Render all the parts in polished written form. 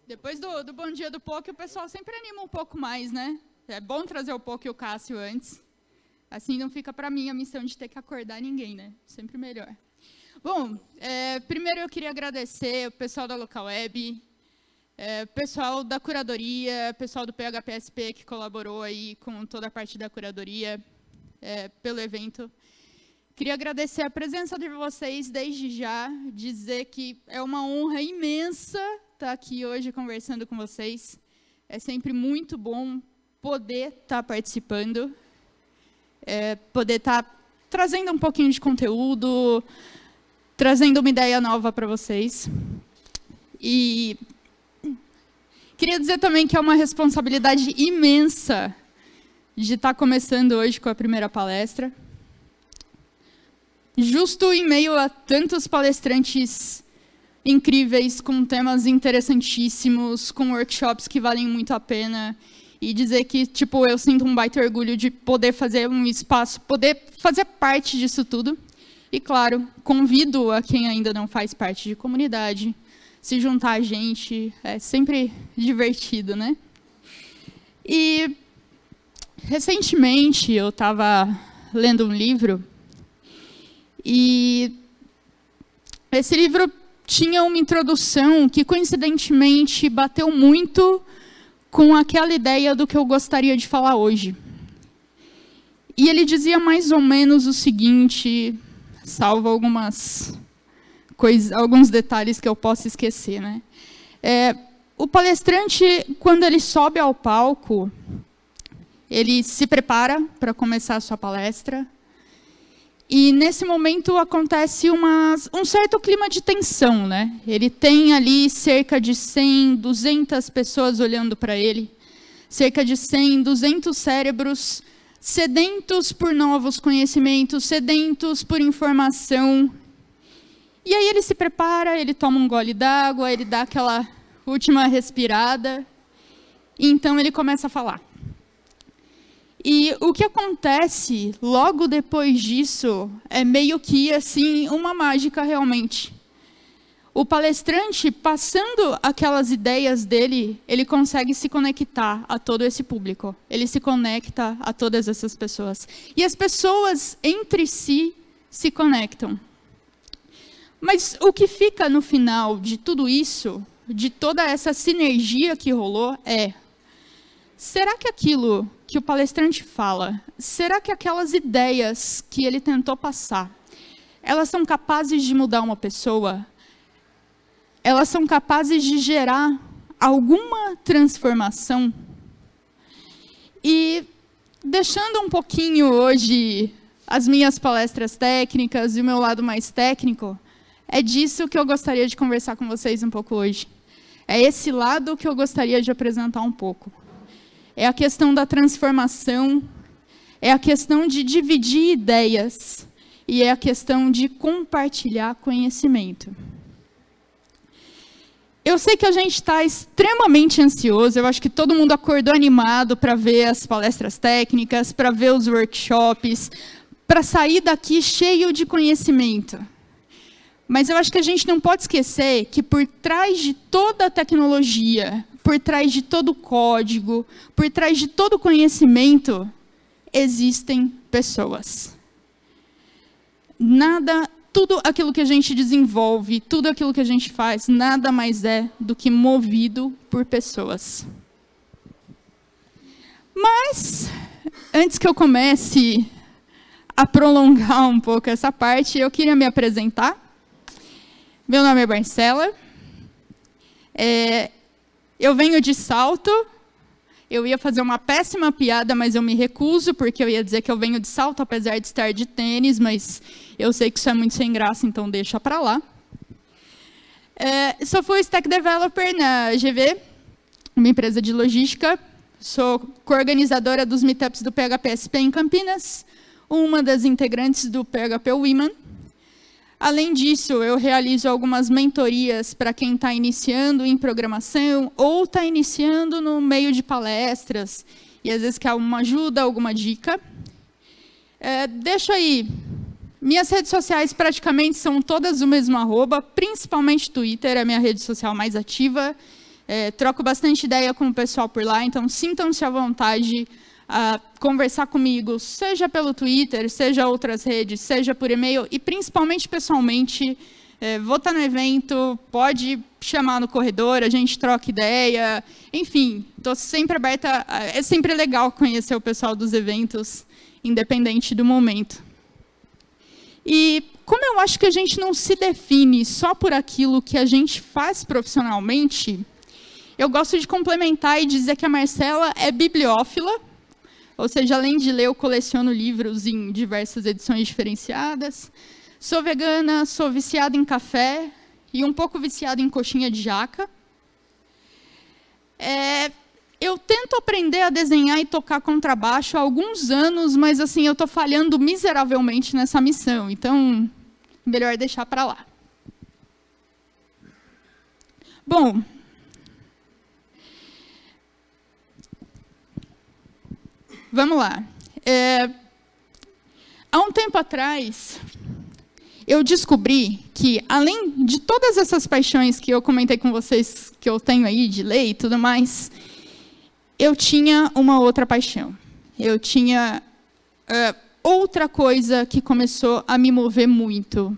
Depois do Bom Dia do POC, o pessoal sempre anima um pouco mais, né? É bom trazer o POC e o Cássio antes. Assim não fica para mim a missão de ter que acordar ninguém, né? Sempre melhor. Bom, primeiro eu queria agradecer o pessoal da Local Web, pessoal da curadoria, pessoal do PHPSP que colaborou aí com toda a parte da curadoria pelo evento. Queria agradecer a presença de vocês desde já, dizer que é uma honra imensa estar aqui hoje conversando com vocês. É sempre muito bom poder estar participando, poder estar trazendo um pouquinho de conteúdo, trazendo uma ideia nova para vocês. E queria dizer também que é uma responsabilidade imensa de estar começando hoje com a primeira palestra. Justo em meio a tantos palestrantes incríveis, com temas interessantíssimos, com workshops que valem muito a pena, e dizer que, tipo, eu sinto um baita orgulho de poder fazer um espaço, poder fazer parte disso tudo. E, claro, convido a quem ainda não faz parte de comunidade, se juntar a gente, é sempre divertido, né? E, recentemente, eu estava lendo um livro, e esse livro tinha uma introdução que, coincidentemente, bateu muito com aquela ideia do que eu gostaria de falar hoje. E ele dizia mais ou menos o seguinte, salvo alguns detalhes que eu posso esquecer, né? O palestrante, quando ele sobe ao palco, ele se prepara para começar a sua palestra. E, nesse momento, acontece um certo clima de tensão, né? Ele tem ali cerca de 100, 200 pessoas olhando para ele, cerca de 100, 200 cérebros sedentos por novos conhecimentos, sedentos por informação. E aí ele se prepara, ele toma um gole d'água, ele dá aquela última respirada, e então ele começa a falar. E o que acontece logo depois disso é meio que assim uma mágica realmente. O palestrante, passando aquelas ideias dele, ele consegue se conectar a todo esse público. Ele se conecta a todas essas pessoas. E as pessoas entre si se conectam. Mas o que fica no final de tudo isso, de toda essa sinergia que rolou, será que aquilo que o palestrante fala, será que aquelas ideias que ele tentou passar, elas são capazes de mudar uma pessoa? Elas são capazes de gerar alguma transformação? E, deixando um pouquinho hoje as minhas palestras técnicas e o meu lado mais técnico, é disso que eu gostaria de conversar com vocês um pouco hoje. É esse lado que eu gostaria de apresentar um pouco. É a questão da transformação, é a questão de dividir ideias, e é a questão de compartilhar conhecimento. Eu sei que a gente está extremamente ansioso, eu acho que todo mundo acordou animado para ver as palestras técnicas, para ver os workshops, para sair daqui cheio de conhecimento. Mas eu acho que a gente não pode esquecer que por trás de toda a tecnologia, por trás de todo o código, por trás de todo o conhecimento, existem pessoas. Tudo aquilo que a gente desenvolve, tudo aquilo que a gente faz, nada mais é do que movido por pessoas. Mas, antes que eu comece a prolongar um pouco essa parte, eu queria me apresentar. Meu nome é Marcela. Eu venho de Salto. Eu ia fazer uma péssima piada, mas eu me recuso, porque eu ia dizer que eu venho de Salto, apesar de estar de tênis, mas eu sei que isso é muito sem graça, então deixa para lá. Sou full stack developer na GV, uma empresa de logística. Sou coorganizadora dos meetups do PHPSP em Campinas, uma das integrantes do PHP Women. Além disso, eu realizo algumas mentorias para quem está iniciando em programação ou está iniciando no meio de palestras e às vezes quer alguma ajuda, alguma dica. Deixo aí. Minhas redes sociais praticamente são todas o mesmo @, principalmente Twitter, é a minha rede social mais ativa. troco bastante ideia com o pessoal por lá, então sintam-se à vontade a conversar comigo, seja pelo Twitter, seja outras redes, seja por e-mail, e principalmente pessoalmente. Vou estar no evento, pode chamar no corredor, a gente troca ideia, enfim, estou sempre aberta, é sempre legal conhecer o pessoal dos eventos, independente do momento. E como eu acho que a gente não se define só por aquilo que a gente faz profissionalmente, eu gosto de complementar e dizer que a Marcela é bibliófila, ou seja, além de ler, eu coleciono livros em diversas edições diferenciadas. Sou vegana, sou viciada em café e um pouco viciada em coxinha de jaca. Eu tento aprender a desenhar e tocar contrabaixo há alguns anos, mas assim, eu estou falhando miseravelmente nessa missão, então melhor deixar para lá. Bom, vamos lá. Há um tempo atrás, eu descobri que, além de todas essas paixões que eu comentei com vocês, que eu tenho aí, de ler e tudo mais, eu tinha uma outra paixão. Eu tinha outra coisa que começou a me mover muito.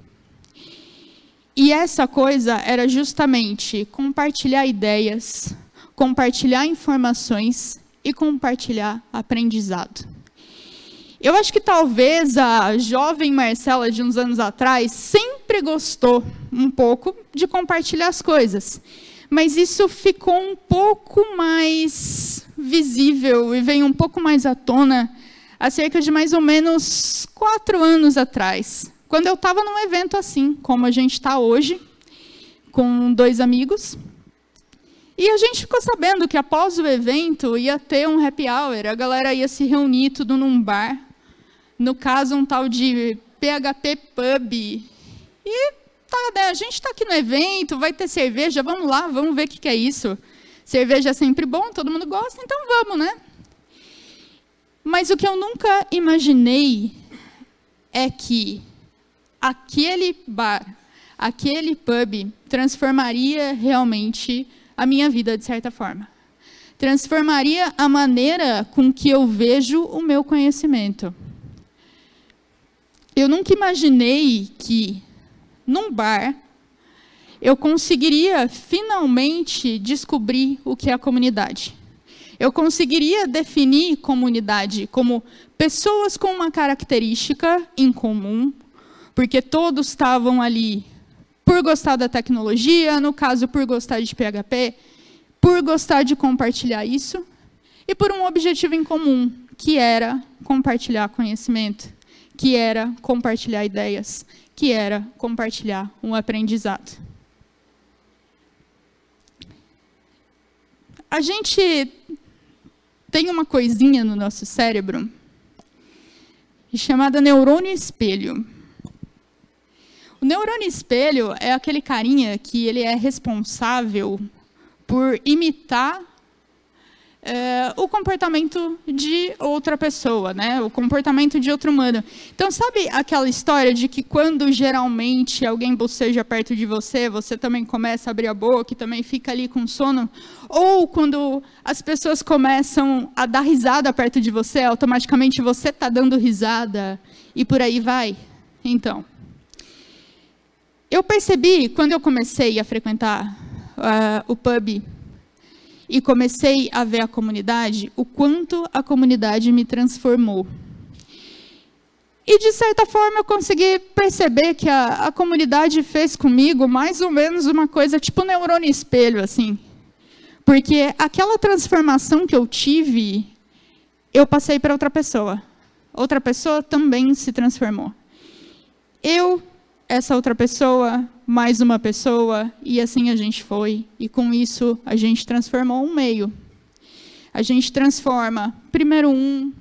E essa coisa era justamente compartilhar ideias, compartilhar informações e compartilhar aprendizado. Eu acho que talvez a jovem Marcela de uns anos atrás sempre gostou um pouco de compartilhar as coisas, mas isso ficou um pouco mais visível e veio um pouco mais à tona há cerca de mais ou menos 4 anos atrás, quando eu estava num evento assim, como a gente está hoje, com 2 amigos. E a gente ficou sabendo que após o evento ia ter um happy hour, a galera ia se reunir tudo num bar, no caso um tal de PHP Pub. E a gente está aqui no evento, vai ter cerveja, vamos lá, vamos ver o que é isso. Cerveja é sempre bom, todo mundo gosta, então vamos, né? Mas o que eu nunca imaginei é que aquele bar, aquele pub, transformaria realmente a minha vida de certa forma. Transformaria a maneira com que eu vejo o meu conhecimento. Eu nunca imaginei que, num bar, eu conseguiria finalmente descobrir o que é a comunidade. Eu conseguiria definir comunidade como pessoas com uma característica em comum, porque todos estavam ali por gostar da tecnologia, no caso, por gostar de PHP, por gostar de compartilhar isso, e por um objetivo em comum, que era compartilhar conhecimento, que era compartilhar ideias, que era compartilhar um aprendizado. A gente tem uma coisinha no nosso cérebro chamada neurônio espelho. O neurônio espelho é aquele carinha que ele é responsável por imitar o comportamento de outra pessoa, né? O comportamento de outro humano. Então, sabe aquela história de que quando geralmente alguém boceja perto de você, você também começa a abrir a boca e também fica ali com sono? Ou quando as pessoas começam a dar risada perto de você, automaticamente você está dando risada e por aí vai? Então, eu percebi, quando eu comecei a frequentar o pub, e comecei a ver a comunidade, o quanto a comunidade me transformou. E, de certa forma, eu consegui perceber que a comunidade fez comigo mais ou menos uma coisa tipo neurônio espelho, assim. Porque aquela transformação que eu tive, eu passei para outra pessoa. Outra pessoa também se transformou. Eu, essa outra pessoa, mais uma pessoa, e assim a gente foi. E com isso, a gente transformou um meio. A gente transforma primeiro um,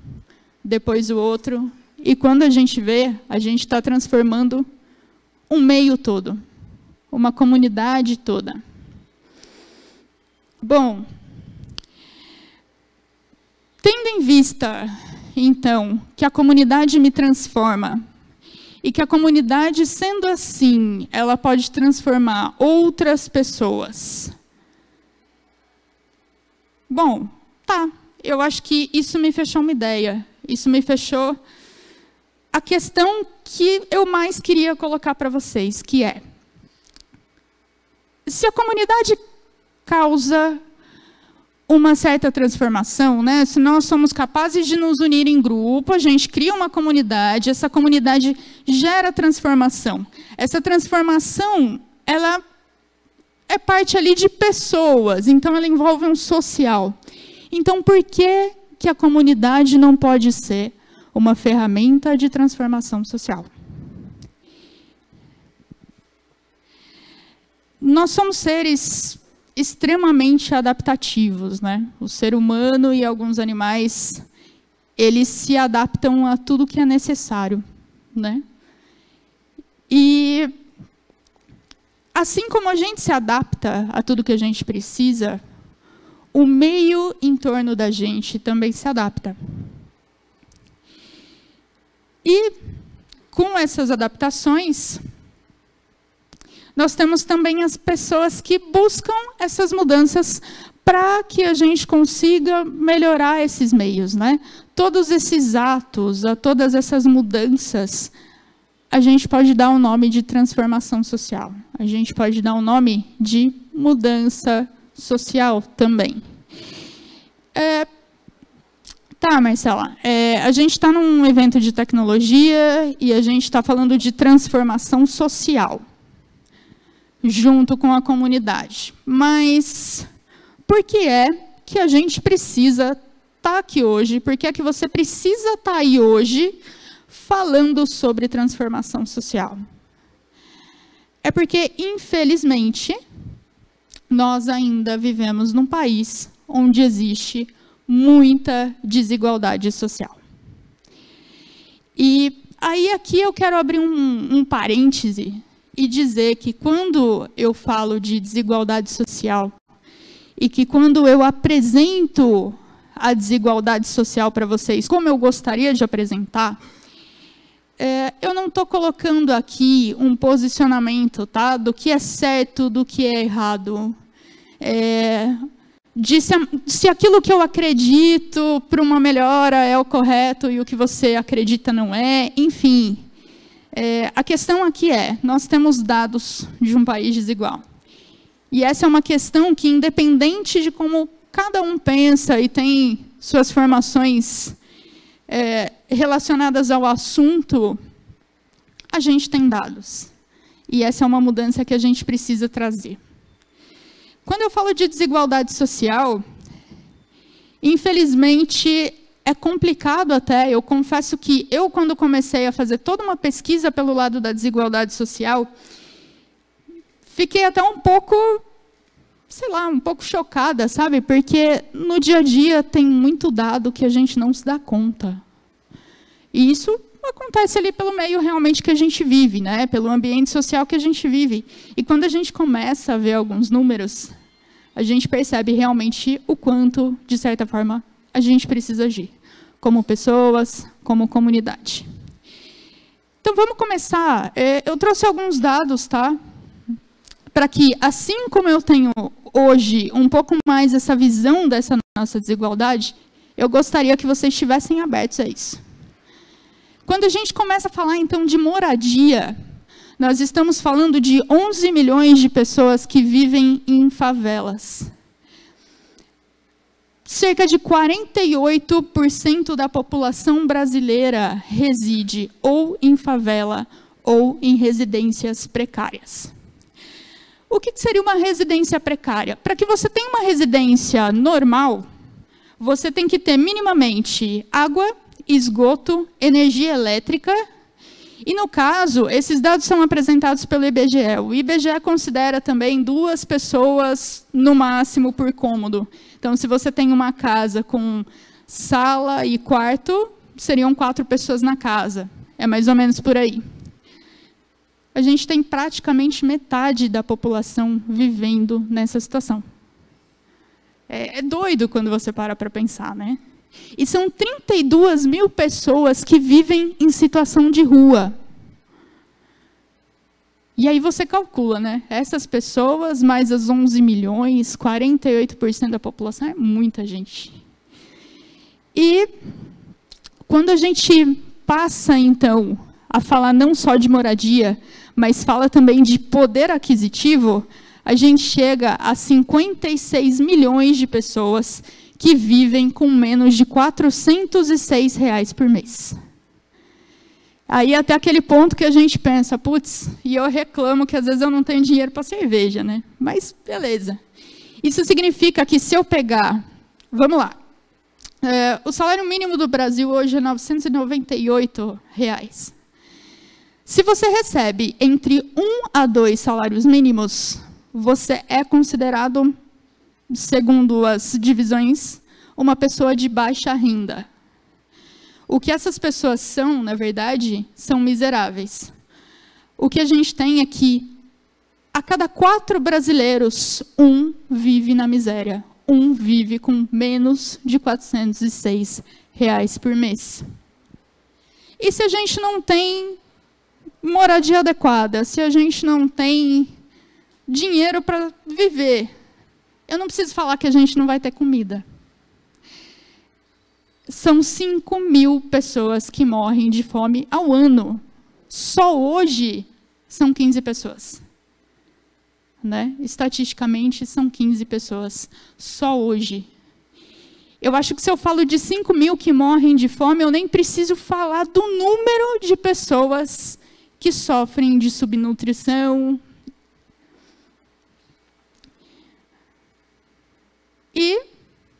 depois o outro. E quando a gente vê, a gente está transformando um meio todo. Uma comunidade toda. Bom, tendo em vista, então, que a comunidade me transforma, e que a comunidade, sendo assim, ela pode transformar outras pessoas. Bom, tá, eu acho que isso me fechou uma ideia. Isso me fechou a questão que eu mais queria colocar para vocês, que é: se a comunidade causa uma certa transformação, né? Se nós somos capazes de nos unir em grupo, a gente cria uma comunidade, essa comunidade gera transformação. Essa transformação, ela é parte ali de pessoas, então ela envolve um social. Então, por que a comunidade não pode ser uma ferramenta de transformação social? Nós somos seres extremamente adaptativos, né? O ser humano e alguns animais, eles se adaptam a tudo que é necessário, né? E assim como a gente se adapta a tudo que a gente precisa, o meio em torno da gente também se adapta. E com essas adaptações, nós temos também as pessoas que buscam essas mudanças para que a gente consiga melhorar esses meios, né? Todos esses atos, a todas essas mudanças, a gente pode dar um nome de transformação social. A gente pode dar um nome de mudança social também. Tá, Marcela, a gente está num evento de tecnologia e a gente está falando de transformação social, junto com a comunidade. Mas por que é que a gente precisa estar aqui hoje? Por que é que você precisa estar aí hoje falando sobre transformação social? É porque, infelizmente, nós ainda vivemos num país onde existe muita desigualdade social. E aí aqui eu quero abrir um parêntese e dizer que quando eu falo de desigualdade social e que quando eu apresento a desigualdade social para vocês, como eu gostaria de apresentar, eu não estou colocando aqui um posicionamento, tá, do que é certo, do que é errado, se aquilo que eu acredito para uma melhora é o correto e o que você acredita não é, enfim. A questão aqui nós temos dados de um país desigual. E essa é uma questão que, independente de como cada um pensa e tem suas formações relacionadas ao assunto, a gente tem dados. E essa é uma mudança que a gente precisa trazer. Quando eu falo de desigualdade social, infelizmente, é complicado até. Eu confesso que eu, quando comecei a fazer toda uma pesquisa pelo lado da desigualdade social, fiquei até um pouco, sei lá, um pouco chocada, sabe? Porque no dia a dia tem muito dado que a gente não se dá conta. E isso acontece ali pelo meio realmente que a gente vive, né? Pelo ambiente social que a gente vive. E quando a gente começa a ver alguns números, a gente percebe realmente o quanto, de certa forma, a gente precisa agir, como pessoas, como comunidade. Então, vamos começar. Eu trouxe alguns dados, tá? Para que, assim como eu tenho hoje um pouco mais essa visão dessa nossa desigualdade, eu gostaria que vocês estivessem abertos a isso. Quando a gente começa a falar, então, de moradia, nós estamos falando de 11 milhões de pessoas que vivem em favelas. Cerca de 48% da população brasileira reside ou em favela ou em residências precárias. O que seria uma residência precária? Para que você tenha uma residência normal, você tem que ter minimamente água, esgoto, energia elétrica. E, no caso, esses dados são apresentados pelo IBGE. O IBGE considera também 2 pessoas, no máximo, por cômodo. Então, se você tem uma casa com sala e quarto, seriam 4 pessoas na casa. É mais ou menos por aí. A gente tem praticamente metade da população vivendo nessa situação. É doido quando você para pensar, né? E são 32 mil pessoas que vivem em situação de rua. E aí você calcula, né? Essas pessoas, mais as 11 milhões, 48% da população, é muita gente. E quando a gente passa, então, a falar não só de moradia, mas fala também de poder aquisitivo, a gente chega a 56 milhões de pessoas que vivem com menos de R$ 406 por mês. Aí até aquele ponto que a gente pensa, putz, e eu reclamo que às vezes eu não tenho dinheiro para cerveja, né? Mas beleza. Isso significa que se eu pegar, vamos lá, o salário mínimo do Brasil hoje é R$ 998. Se você recebe entre 1 a 2 salários mínimos, você é considerado, segundo as divisões, uma pessoa de baixa renda. O que essas pessoas são, na verdade, são miseráveis. O que a gente tem é que, a cada 4 brasileiros, 1 vive na miséria. 1 vive com menos de R$ 406 por mês. E se a gente não tem moradia adequada, se a gente não tem dinheiro para viver, eu não preciso falar que a gente não vai ter comida. São 5.000 pessoas que morrem de fome ao ano. Só hoje são 15 pessoas. Né? Estatisticamente, são 15 pessoas. Só hoje. Eu acho que se eu falo de 5.000 que morrem de fome, eu nem preciso falar do número de pessoas que sofrem de subnutrição. E,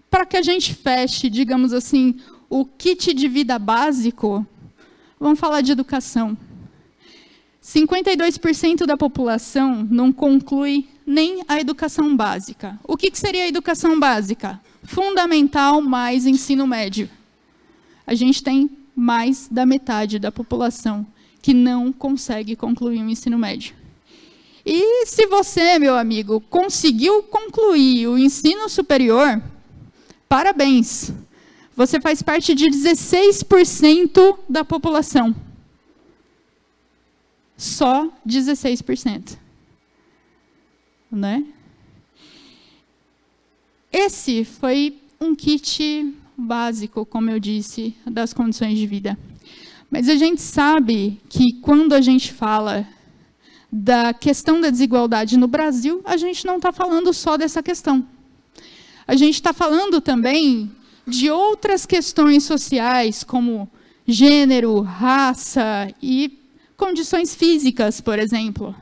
para que a gente feche, digamos assim, o kit de vida básico, vamos falar de educação. 52% da população não conclui nem a educação básica. O que seria a educação básica? Fundamental mais ensino médio. A gente tem mais da metade da população que não consegue concluir o ensino médio. E se você, meu amigo, conseguiu concluir o ensino superior, parabéns. Você faz parte de 16% da população. Só 16%. Né? Esse foi um kit básico, como eu disse, das condições de vida. Mas a gente sabe que quando a gente fala da questão da desigualdade no Brasil, a gente não está falando só dessa questão. A gente está falando também de outras questões sociais, como gênero, raça e condições físicas, por exemplo.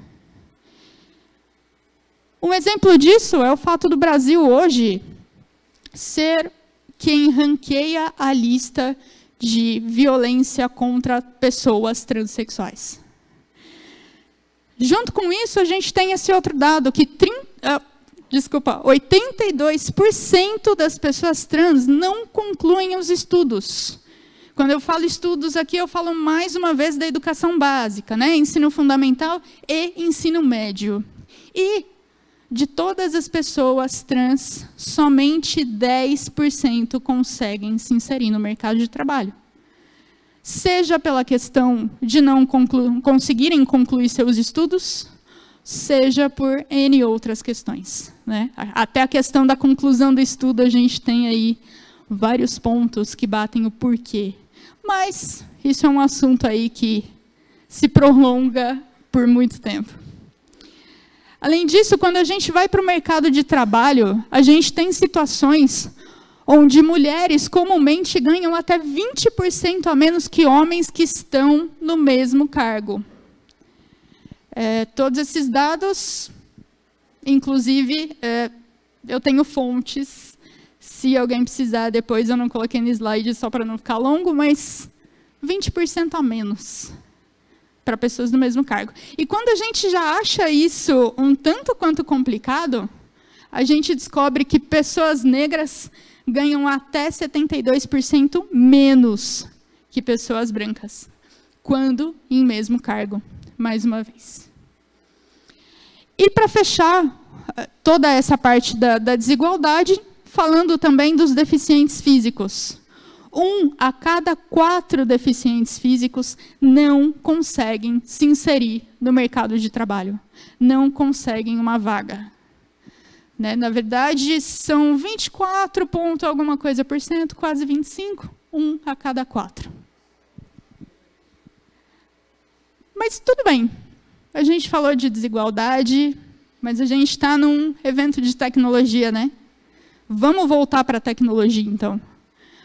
Um exemplo disso é o fato do Brasil hoje ser quem ranqueia a lista de violência contra pessoas transexuais. Junto com isso, a gente tem esse outro dado, que 82% das pessoas trans não concluem os estudos. Quando eu falo estudos aqui, eu falo mais uma vez da educação básica, né? Ensino fundamental e ensino médio. E, de todas as pessoas trans, somente 10% conseguem se inserir no mercado de trabalho. Seja pela questão de não conseguirem concluir seus estudos, seja por N outras questões. Né? Até a questão da conclusão do estudo, a gente tem aí vários pontos que batem o porquê. Mas isso é um assunto aí que se prolonga por muito tempo. Além disso, quando a gente vai para o mercado de trabalho, a gente tem situações onde mulheres comumente ganham até 20% a menos que homens que estão no mesmo cargo. Todos esses dados, inclusive, eu tenho fontes. Se alguém precisar, depois eu não coloquei no slide só para não ficar longo, mas 20% a menos para pessoas do mesmo cargo. E quando a gente já acha isso um tanto quanto complicado, a gente descobre que pessoas negras ganham até 72% menos que pessoas brancas, quando em mesmo cargo, mais uma vez. E para fechar toda essa parte da desigualdade, falando também dos deficientes físicos. 1 a cada 4 deficientes físicos não conseguem se inserir no mercado de trabalho, não conseguem uma vaga. Né? Na verdade, são 24 ponto alguma coisa por cento, quase 25, 1 a cada 4. Mas tudo bem, a gente falou de desigualdade, mas a gente está num evento de tecnologia, né? Vamos voltar para a tecnologia, então.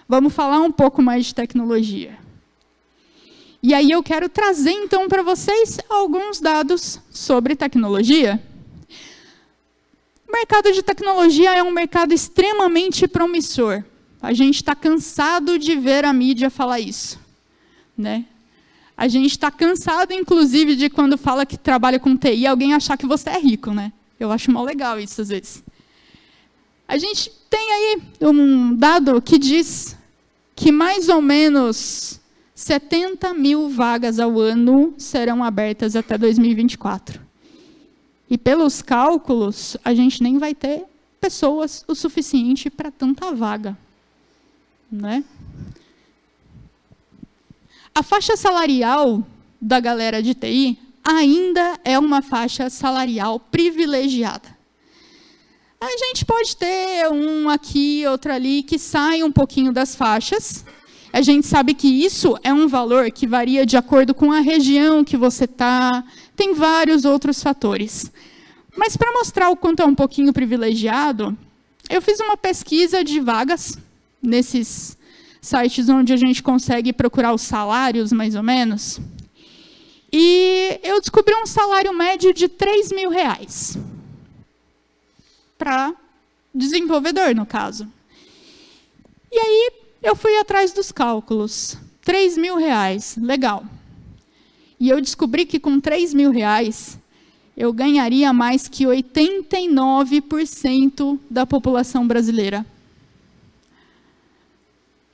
Vamos falar um pouco mais de tecnologia. E aí eu quero trazer, então, para vocês alguns dados sobre tecnologia. O mercado de tecnologia é um mercado extremamente promissor. A gente está cansado de ver a mídia falar isso, né? A gente está cansado, inclusive, de quando fala que trabalha com TI, alguém achar que você é rico, né? Eu acho mó legal isso, às vezes. A gente tem aí um dado que diz que mais ou menos 70 mil vagas ao ano serão abertas até 2024. E pelos cálculos, a gente nem vai ter pessoas o suficiente para tanta vaga, né? A faixa salarial da galera de TI ainda é uma faixa salarial privilegiada. A gente pode ter um aqui, outro ali, que sai um pouquinho das faixas. A gente sabe que isso é um valor que varia de acordo com a região que você está. Tem vários outros fatores. Mas para mostrar o quanto é um pouquinho privilegiado, eu fiz uma pesquisa de vagas nesses sites onde a gente consegue procurar os salários, mais ou menos. E eu descobri um salário médio de R$3.000. Para desenvolvedor, no caso. E aí, eu fui atrás dos cálculos. R$3.000, legal. E eu descobri que com R$3.000, eu ganharia mais que 89% da população brasileira.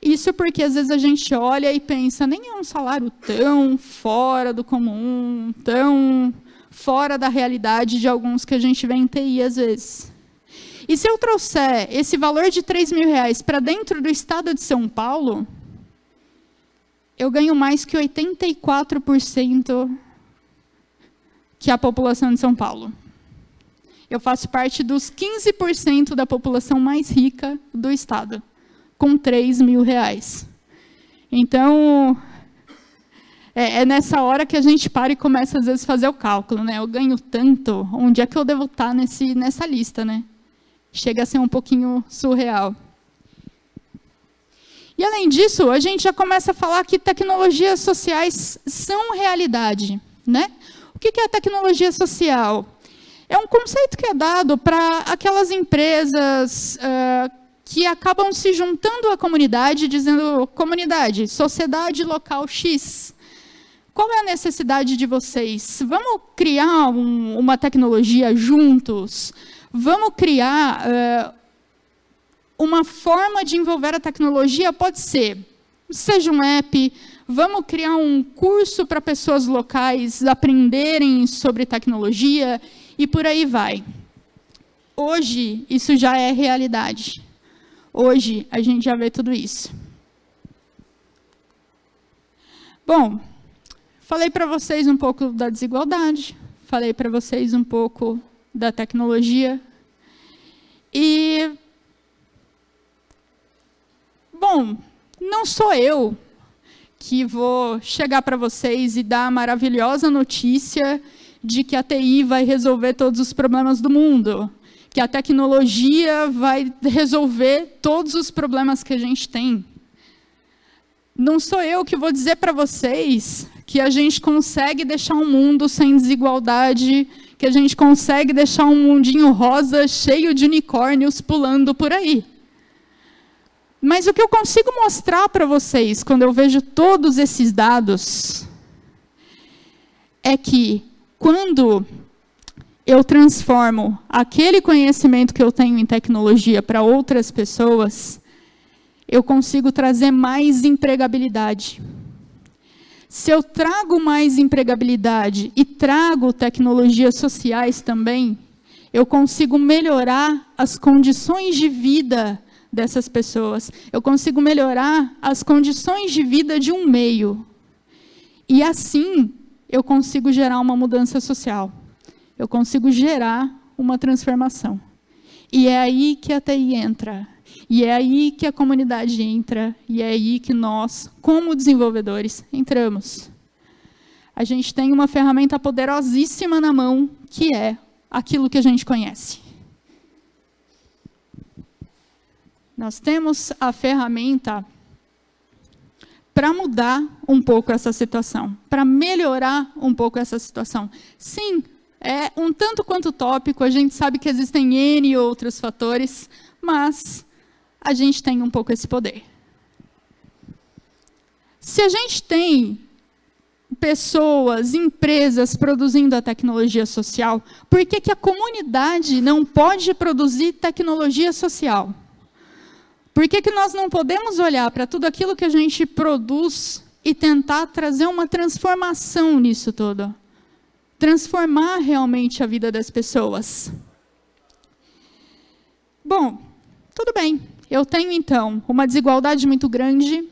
Isso porque, às vezes, a gente olha e pensa, nem é um salário tão fora do comum, tão fora da realidade de alguns que a gente vê em TI, às vezes. E se eu trouxer esse valor de R$3.000 para dentro do estado de São Paulo, eu ganho mais que 84% que a população de São Paulo. Eu faço parte dos 15% da população mais rica do estado, com R$3.000. Então, é nessa hora que a gente para e começa, às vezes, a fazer o cálculo, né? Eu ganho tanto, onde é que eu devo estar nessa lista, né? Chega a ser um pouquinho surreal. E, além disso, a gente já começa a falar que tecnologias sociais são realidade, né? O que é tecnologia social? É um conceito que é dado para aquelas empresas que acabam se juntando à comunidade, dizendo, comunidade, sociedade local X, qual é a necessidade de vocês? Vamos criar uma tecnologia juntos? Vamos criar uma forma de envolver a tecnologia, pode ser, seja um app, vamos criar um curso para pessoas locais aprenderem sobre tecnologia e por aí vai. Hoje, isso já é realidade. Hoje, a gente já vê tudo isso. Bom, falei para vocês um pouco da desigualdade, falei para vocês um pouco da tecnologia. E, bom, não sou eu que vou chegar para vocês e dar a maravilhosa notícia de que a TI vai resolver todos os problemas do mundo, que a tecnologia vai resolver todos os problemas que a gente tem. Não sou eu que vou dizer para vocês que a gente consegue deixar um mundo sem desigualdade, que a gente consegue deixar um mundinho rosa cheio de unicórnios pulando por aí. Mas o que eu consigo mostrar para vocês, quando eu vejo todos esses dados, é que quando eu transformo aquele conhecimento que eu tenho em tecnologia para outras pessoas, eu consigo trazer mais empregabilidade. Se eu trago mais empregabilidade e trago tecnologias sociais também, eu consigo melhorar as condições de vida dessas pessoas. Eu consigo melhorar as condições de vida de um meio. E assim, eu consigo gerar uma mudança social. Eu consigo gerar uma transformação. E é aí que a TI entra. E é aí que a comunidade entra. E é aí que nós, como desenvolvedores, entramos. A gente tem uma ferramenta poderosíssima na mão, que é aquilo que a gente conhece. Nós temos a ferramenta para mudar um pouco essa situação, para melhorar um pouco essa situação. Sim, é um tanto quanto utópico, a gente sabe que existem N outros fatores, mas a gente tem um pouco esse poder. Se a gente tem pessoas, empresas produzindo a tecnologia social, por que a comunidade não pode produzir tecnologia social? Por que nós não podemos olhar para tudo aquilo que a gente produz e tentar trazer uma transformação nisso tudo? Transformar realmente a vida das pessoas. Bom, tudo bem. Eu tenho, então, uma desigualdade muito grande.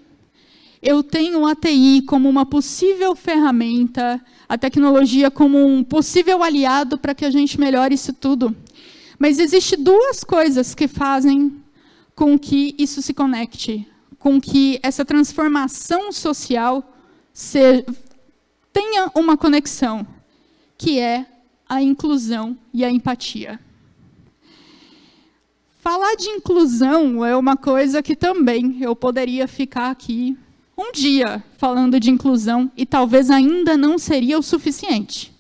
Eu tenho a TI como uma possível ferramenta, a tecnologia como um possível aliado para que a gente melhore isso tudo. Mas existem duas coisas que fazem com que isso se conecte, com que essa transformação social tenha uma conexão, que é a inclusão e a empatia. Falar de inclusão é uma coisa que também eu poderia ficar aqui um dia falando de inclusão e talvez ainda não seria o suficiente.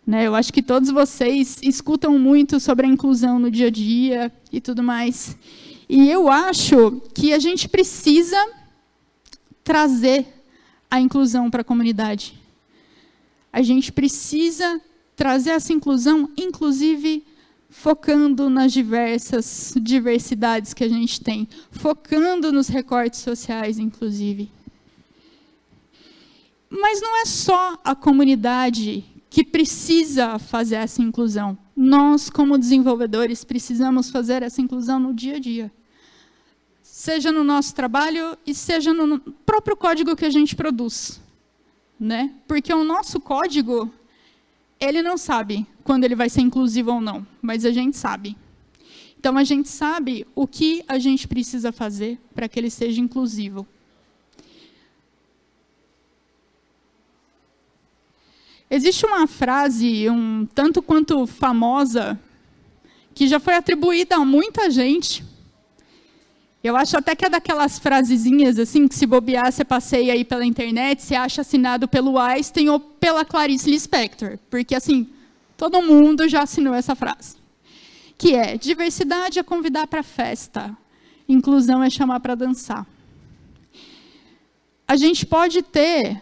Eu acho que todos vocês escutam muito sobre a inclusão no dia a dia e tudo mais. E eu acho que a gente precisa trazer a inclusão para a comunidade. A gente precisa trazer essa inclusão, inclusive focando nas diversidades que a gente tem, focando nos recortes sociais, inclusive. Mas não é só a comunidade que precisa fazer essa inclusão. Nós, como desenvolvedores, precisamos fazer essa inclusão no dia a dia. Seja no nosso trabalho e seja no próprio código que a gente produz. Porque o nosso código, ele não sabe quando ele vai ser inclusivo ou não, mas a gente sabe. Então, a gente sabe o que a gente precisa fazer para que ele seja inclusivo. Existe uma frase, um tanto quanto famosa, que já foi atribuída a muita gente. Eu acho até que é daquelas frasezinhas, assim, que se bobear, você passeia aí pela internet, você acha assinado pelo Einstein ou pela Clarice Lispector. Porque, assim, todo mundo já assinou essa frase. Que é, diversidade é convidar para festa, inclusão é chamar para dançar. A gente pode ter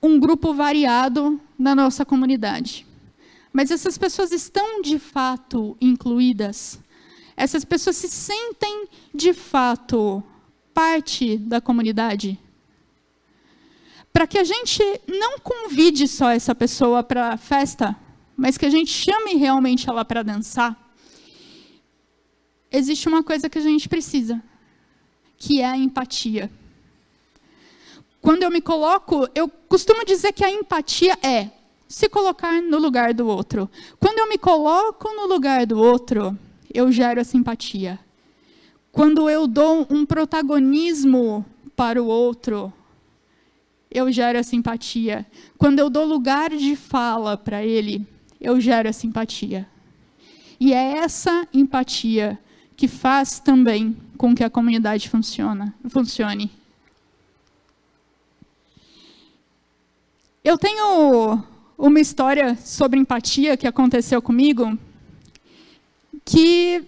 um grupo variado na nossa comunidade. Mas essas pessoas estão, de fato, incluídas? Essas pessoas se sentem, de fato, parte da comunidade? Para que a gente não convide só essa pessoa para a festa, mas que a gente chame realmente ela para dançar, existe uma coisa que a gente precisa, que é a empatia. Quando eu me coloco, eu costumo dizer que a empatia é se colocar no lugar do outro. Quando eu me coloco no lugar do outro, eu gero essa empatia. Quando eu dou um protagonismo para o outro, eu gero essa empatia. Quando eu dou lugar de fala para ele, eu gero essa empatia. E é essa empatia que faz também com que a comunidade funcione. Eu tenho uma história sobre empatia que aconteceu comigo, que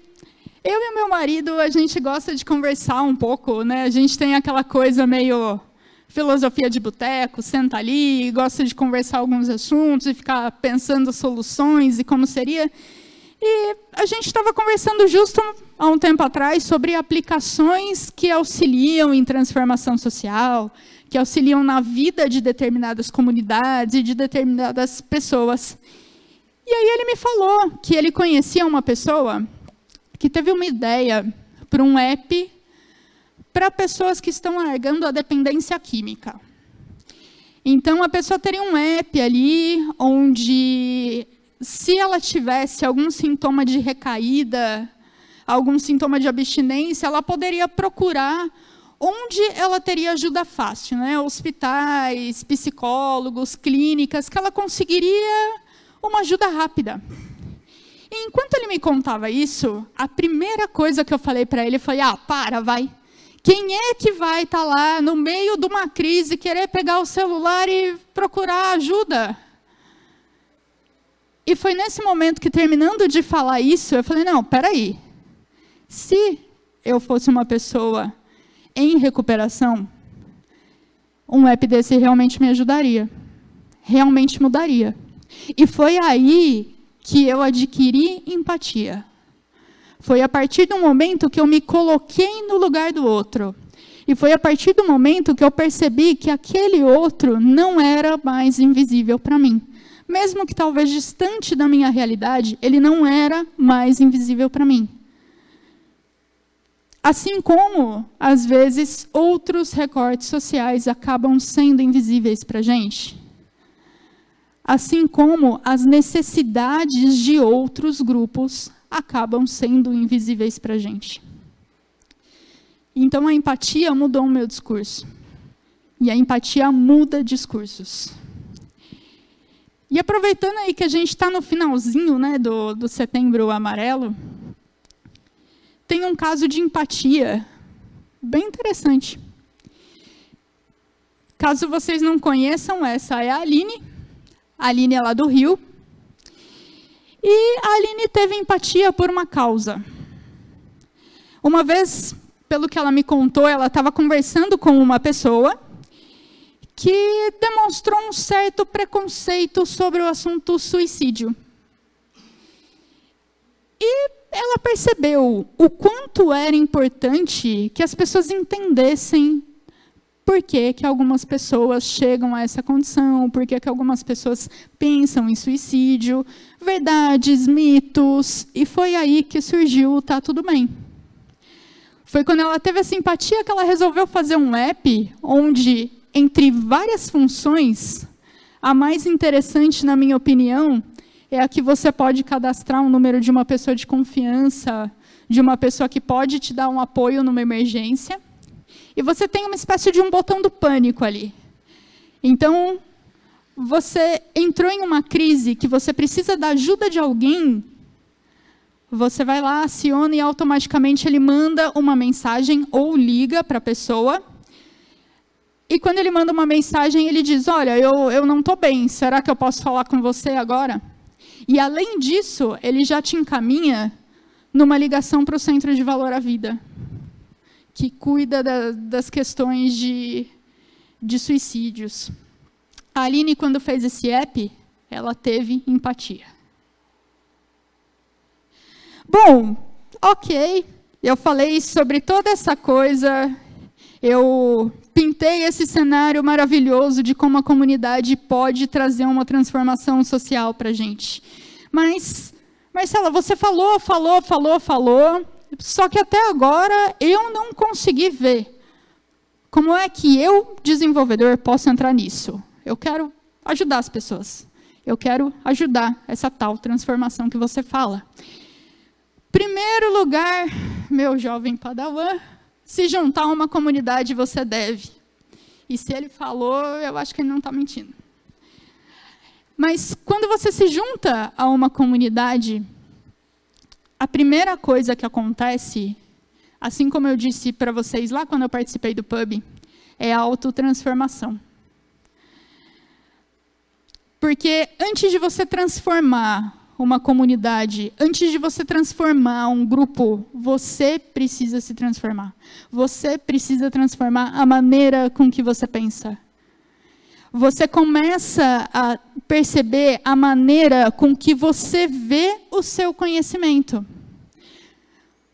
eu e o meu marido, a gente gosta de conversar um pouco, A gente tem aquela coisa meio filosofia de boteco, senta ali, gosta de conversar alguns assuntos e ficar pensando soluções e como seria. E a gente estava conversando justo há um tempo atrás sobre aplicações que auxiliam em transformação social, que auxiliam na vida de determinadas comunidades e de determinadas pessoas. E aí ele me falou que ele conhecia uma pessoa que teve uma ideia para um app para pessoas que estão largando a dependência química. Então, a pessoa teria um app ali, onde, se ela tivesse algum sintoma de recaída, algum sintoma de abstinência, ela poderia procurar onde ela teria ajuda fácil, né? Hospitais, psicólogos, clínicas, que ela conseguiria uma ajuda rápida. E enquanto ele me contava isso, a primeira coisa que eu falei para ele foi: vai. Quem é que vai estar lá no meio de uma crise, querer pegar o celular e procurar ajuda? E foi nesse momento que, terminando de falar isso, eu falei: não, peraí. Se eu fosse uma pessoa em recuperação, um app desse realmente me ajudaria. Realmente mudaria. E foi aí que eu adquiri empatia. Foi a partir do momento que eu me coloquei no lugar do outro. E foi a partir do momento que eu percebi que aquele outro não era mais invisível para mim. Mesmo que talvez distante da minha realidade, ele não era mais invisível para mim. Assim como, às vezes, outros recortes sociais acabam sendo invisíveis para a gente. Assim como as necessidades de outros grupos acabam sendo invisíveis para a gente. Então, a empatia mudou o meu discurso. E a empatia muda discursos. E aproveitando aí que a gente está no finalzinho, né, do Setembro Amarelo, tem um caso de empatia bem interessante. Caso vocês não conheçam, essa é a Aline. A Aline é lá do Rio. E a Aline teve empatia por uma causa. Uma vez, pelo que ela me contou, ela estava conversando com uma pessoa que demonstrou um certo preconceito sobre o assunto suicídio. E ela percebeu o quanto era importante que as pessoas entendessem por que algumas pessoas chegam a essa condição, por que algumas pessoas pensam em suicídio, verdades, mitos, e foi aí que surgiu o Tá Tudo Bem. Foi quando ela teve a simpatia que ela resolveu fazer um app onde, entre várias funções, a mais interessante, na minha opinião, é a que você pode cadastrar um número de uma pessoa de confiança, de uma pessoa que pode te dar um apoio numa emergência. E você tem uma espécie de um botão do pânico ali. Então, você entrou em uma crise que você precisa da ajuda de alguém, você vai lá, aciona e automaticamente ele manda uma mensagem ou liga para a pessoa. E quando ele manda uma mensagem, ele diz: olha, eu não estou bem, será que eu posso falar com você agora? E, além disso, ele já te encaminha numa ligação para o Centro de Valor à Vida, que cuida das questões de suicídios. A Aline, quando fez esse app, ela teve empatia. Bom, ok, eu falei sobre toda essa coisa, eu pintei esse cenário maravilhoso de como a comunidade pode trazer uma transformação social para a gente. Mas, Marcela, você falou, só que até agora eu não consegui ver como é que eu, desenvolvedor, posso entrar nisso. Eu quero ajudar as pessoas. Eu quero ajudar essa tal transformação que você fala. Primeiro lugar, meu jovem padawan, se juntar a uma comunidade você deve. E se ele falou, eu acho que ele não está mentindo. Mas quando você se junta a uma comunidade, a primeira coisa que acontece, assim como eu disse para vocês lá quando eu participei do pub, é a autotransformação. Porque antes de você transformar uma comunidade, antes de você transformar um grupo, você precisa se transformar. Você precisa transformar a maneira com que você pensa. Você começa a perceber a maneira com que você vê o seu conhecimento.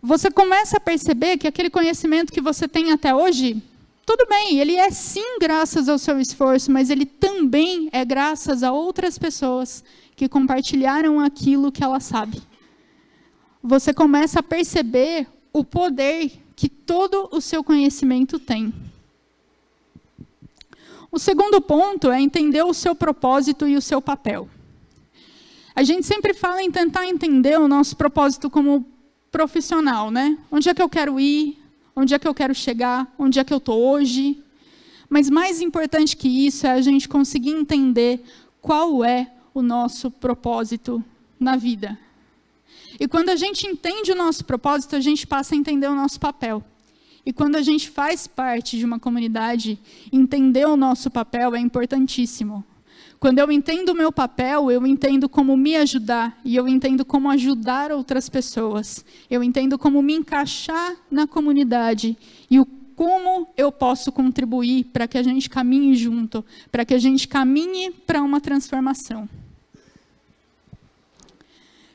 Você começa a perceber que aquele conhecimento que você tem até hoje, tudo bem, ele é sim graças ao seu esforço, mas ele também é graças a outras pessoas que compartilharam aquilo que ela sabe. Você começa a perceber o poder que todo o seu conhecimento tem. O segundo ponto é entender o seu propósito e o seu papel. A gente sempre fala em tentar entender o nosso propósito como profissional, né? Onde é que eu quero ir? Onde é que eu quero chegar? Onde é que eu estou hoje? Mas mais importante que isso é a gente conseguir entender qual é o nosso propósito na vida. E quando a gente entende o nosso propósito, a gente passa a entender o nosso papel. E quando a gente faz parte de uma comunidade, entender o nosso papel é importantíssimo. Quando eu entendo o meu papel, eu entendo como me ajudar, e eu entendo como ajudar outras pessoas. Eu entendo como me encaixar na comunidade, e como eu posso contribuir para que a gente caminhe junto, para que a gente caminhe para uma transformação.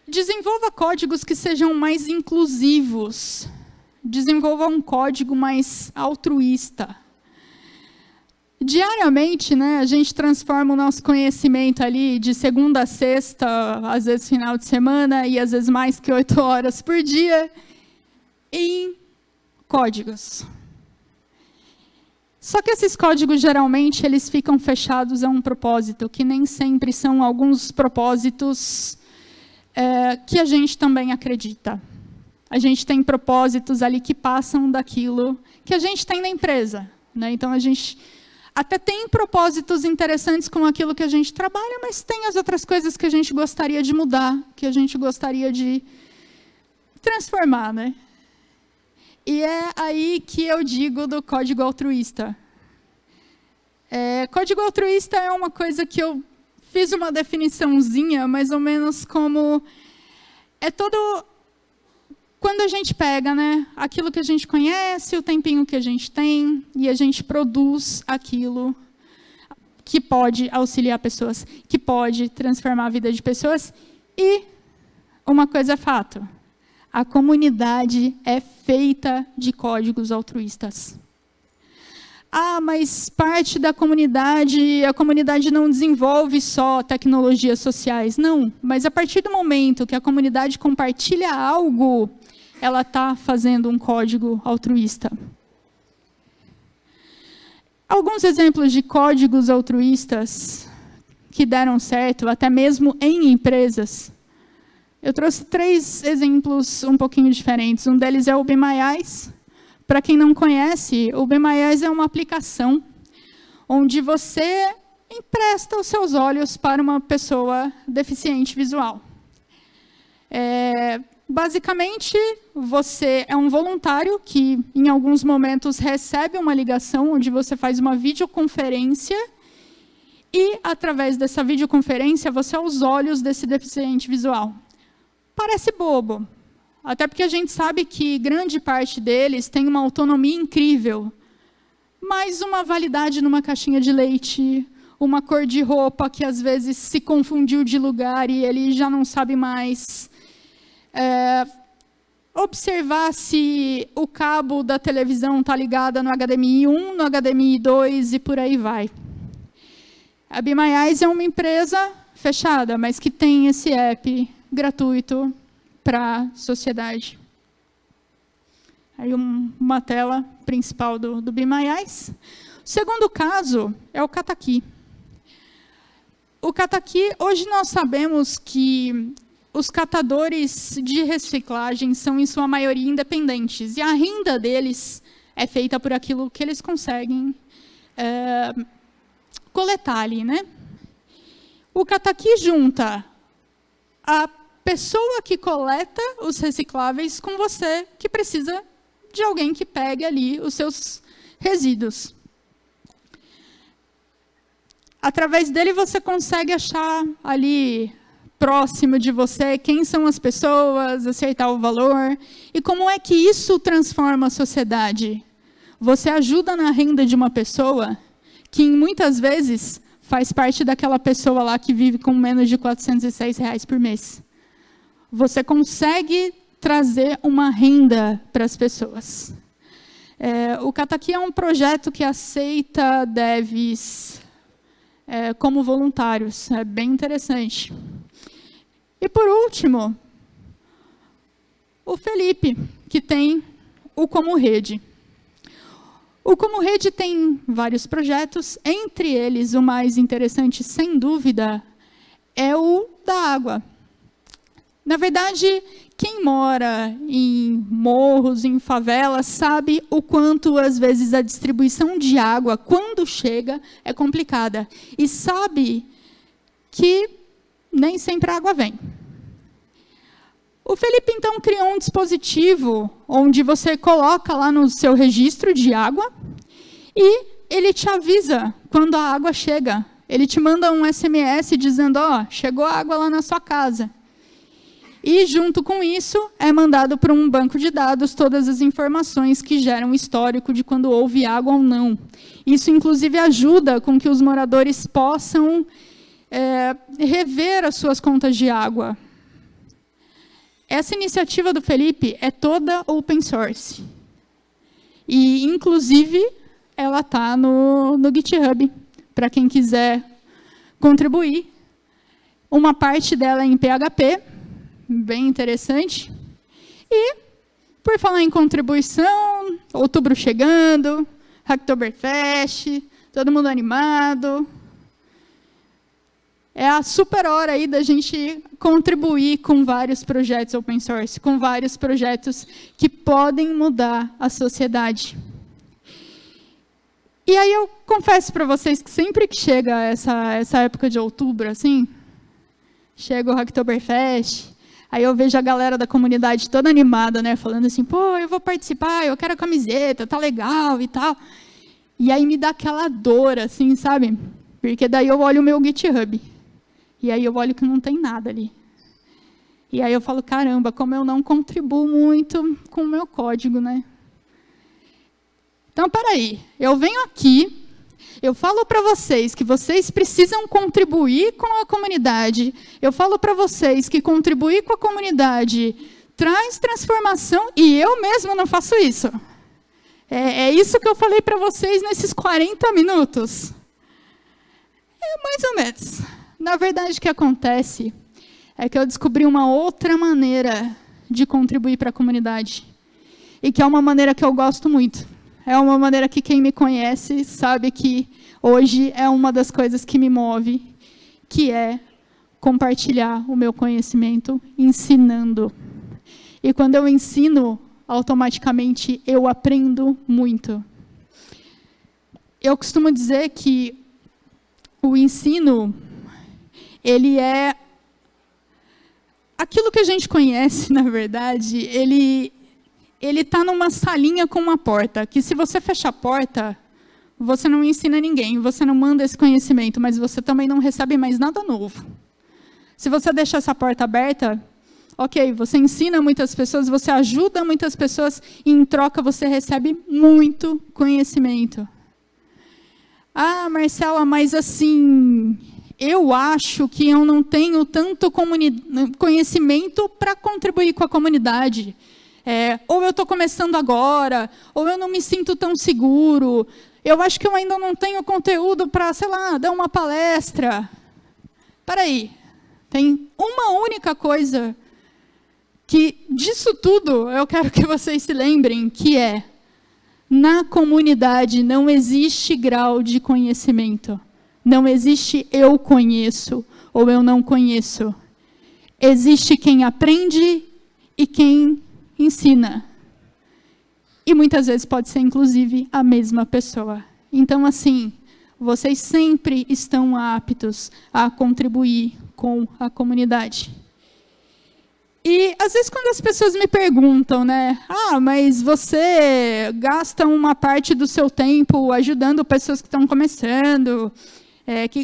Desenvolva códigos que sejam mais inclusivos. Desenvolva um código mais altruísta. Diariamente, né, a gente transforma o nosso conhecimento ali de segunda a sexta, às vezes final de semana, e às vezes mais que 8 horas por dia, em códigos. Só que esses códigos, geralmente, eles ficam fechados a um propósito, que nem sempre são alguns propósitos que a gente também acredita. A gente tem propósitos ali que passam daquilo que a gente tem na empresa, né? Então, a gente até tem propósitos interessantes com aquilo que a gente trabalha, mas tem as outras coisas que a gente gostaria de mudar, que a gente gostaria de transformar, né? E é aí que eu digo do código altruísta. Código altruísta é uma coisa que eu fiz uma definiçãozinha, mais ou menos como... Quando a gente pega, né, aquilo que a gente conhece, o tempinho que a gente tem, e a gente produz aquilo que pode auxiliar pessoas, que pode transformar a vida de pessoas. E uma coisa é fato, a comunidade é feita de códigos altruístas. Ah, mas parte da comunidade, a comunidade não desenvolve só tecnologias sociais. Não, mas a partir do momento que a comunidade compartilha algo, ela está fazendo um código altruísta. Alguns exemplos de códigos altruístas que deram certo, até mesmo em empresas. Eu trouxe 3 exemplos um pouquinho diferentes. Um deles é o Be My Eyes. Para quem não conhece, o Be My Eyes é uma aplicação onde você empresta os seus olhos para uma pessoa deficiente visual. Basicamente, você é um voluntário que, em alguns momentos, recebe uma ligação onde você faz uma videoconferência e, através dessa videoconferência, você é os olhos desse deficiente visual. Parece bobo, até porque a gente sabe que grande parte deles tem uma autonomia incrível, mas uma validade numa caixinha de leite, uma cor de roupa que, às vezes, se confundiu de lugar e ele já não sabe mais... observar se o cabo da televisão está ligado no HDMI 1, no HDMI 2 e por aí vai. A Be My Eyes é uma empresa fechada, mas que tem esse app gratuito para a sociedade. Aí uma tela principal do Be My Eyes. O segundo caso é o Cataqui. O Cataqui, hoje nós sabemos que os catadores de reciclagem são, em sua maioria, independentes. E a renda deles é feita por aquilo que eles conseguem coletar ali, né? O Cataqui junta a pessoa que coleta os recicláveis com você, que precisa de alguém que pegue ali os seus resíduos. Através dele, você consegue achar ali... próximo de você, quem são as pessoas, acertar o valor. E como é que isso transforma a sociedade? Você ajuda na renda de uma pessoa que, muitas vezes, faz parte daquela pessoa lá que vive com menos de R$406 por mês. Você consegue trazer uma renda para as pessoas. O Cataqui é um projeto que aceita devs como voluntários. É bem interessante. E, por último, o Felipe, que tem o Como Rede. O Como Rede tem vários projetos, entre eles o mais interessante, sem dúvida, é o da água. Na verdade, quem mora em morros, em favelas, sabe o quanto, às vezes, a distribuição de água, quando chega, é complicada. E sabe que nem sempre a água vem. O Felipe, então, criou um dispositivo onde você coloca lá no seu registro de água e ele te avisa quando a água chega. Ele te manda um SMS dizendo, ó, chegou a água lá na sua casa. E, junto com isso, é mandado para um banco de dados todas as informações que geram histórico de quando houve água ou não. Isso, inclusive, ajuda com que os moradores possam rever as suas contas de água. Essa iniciativa do Felipe é toda open source. E, inclusive, ela está no GitHub, para quem quiser contribuir. Uma parte dela é em PHP, bem interessante. E, por falar em contribuição, outubro chegando, Hacktoberfest, todo mundo animado. É a super hora aí da gente contribuir com vários projetos open source, com vários projetos que podem mudar a sociedade. E aí eu confesso para vocês que sempre que chega essa época de outubro, assim, chega o Hacktoberfest, aí eu vejo a galera da comunidade toda animada, né, falando assim, pô, eu vou participar, eu quero a camiseta, tá legal e tal. E aí me dá aquela dor, assim, sabe? Porque daí eu olho o meu GitHub. E aí eu olho que não tem nada ali. E aí eu falo, caramba, como eu não contribuo muito com o meu código, né? Então, peraí, eu venho aqui, eu falo para vocês que vocês precisam contribuir com a comunidade, eu falo para vocês que contribuir com a comunidade traz transformação, e eu mesmo não faço isso. É isso que eu falei para vocês nesses 40 minutos. É mais ou menos. Na verdade, o que acontece é que eu descobri uma outra maneira de contribuir para a comunidade. E que é uma maneira que eu gosto muito. É uma maneira que quem me conhece sabe que hoje é uma das coisas que me move, que é compartilhar o meu conhecimento ensinando. E quando eu ensino, automaticamente eu aprendo muito. Eu costumo dizer que o ensino, ele é aquilo que a gente conhece, na verdade, ele está numa salinha com uma porta, que se você fechar a porta, você não ensina ninguém, você não manda esse conhecimento, mas você também não recebe mais nada novo. Se você deixar essa porta aberta, ok, você ensina muitas pessoas, você ajuda muitas pessoas, e em troca você recebe muito conhecimento. Ah, Marcela, mas assim, eu acho que eu não tenho tanto conhecimento para contribuir com a comunidade. Ou eu estou começando agora, ou eu não me sinto tão seguro. Eu acho que eu ainda não tenho conteúdo para, sei lá, dar uma palestra. Espera aí, tem uma única coisa que, disso tudo, eu quero que vocês se lembrem, que é, na comunidade não existe grau de conhecimento. Não existe eu conheço ou eu não conheço. Existe quem aprende e quem ensina. E muitas vezes pode ser, inclusive, a mesma pessoa. Então, assim, vocês sempre estão aptos a contribuir com a comunidade. E, às vezes, quando as pessoas me perguntam, né, mas você gasta uma parte do seu tempo ajudando pessoas que estão começando,